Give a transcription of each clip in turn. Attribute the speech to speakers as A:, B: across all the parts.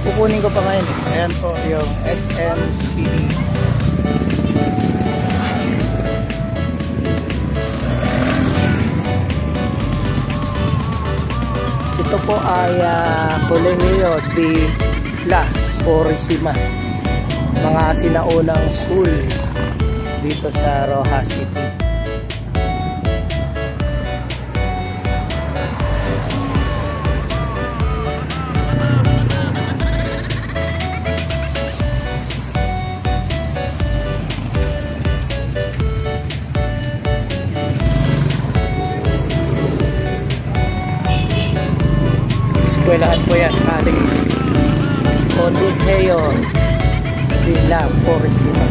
A: Kukunin ko pa ngayon. Ayan po yung SMCT. Ito po ay Colegio de la Purisima, mga sinaunang school dito sa Rojas City. Eskwelahan po yan, college. Colegio de la Purisima.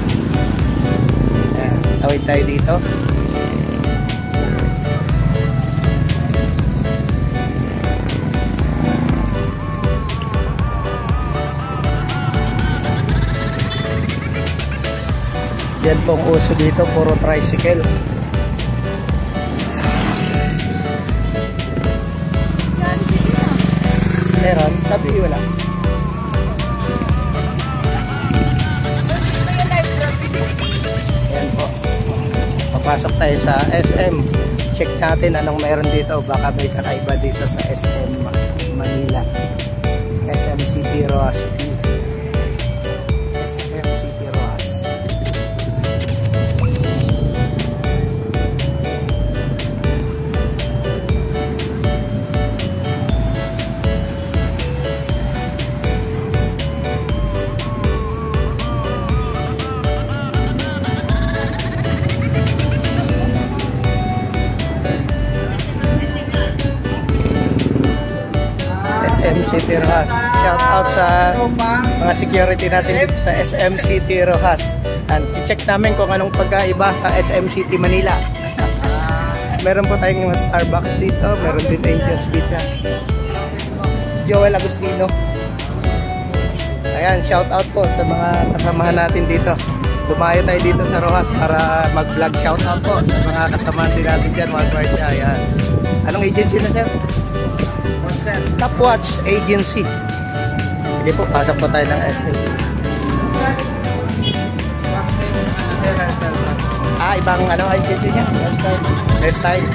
A: Tawid tayo dito. Yan pong uso dito, puro tricycle. Meron, sabi wala. Ayan po. Papasok tayo sa SM. Check natin anong meron dito. Baka may kakaiba dito sa SM Manila. SM City Rojas City. SM City Rojas. SM City Rojas. Shout out sa mga security natin dito sa SM City Rojas. And check namin kung anong pagkaiba sa SM City Manila. Meron po tayong Starbucks dito. Meron din Angel's Pizza. Joel Agustino. Ayan, shout out po sa mga kasamahan natin dito. Dumayo tayo dito sa Rojas para mag-vlog. Shout out po sa mga kasamahan din natin dyan. Ayan. Anong agency na, sir? Tapwatch Agency. Sige po, pasok po tayo ng SM. Ibang ano agency niya? Hairstyle.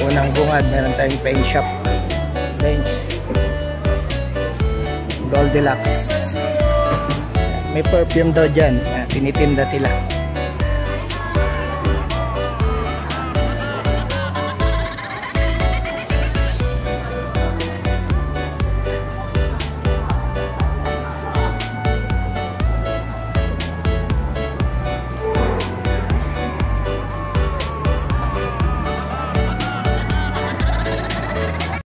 A: Unang bungad, meron tayong paint shop. Range Goldilocks. May perfume daw dyan. Tinitinda sila.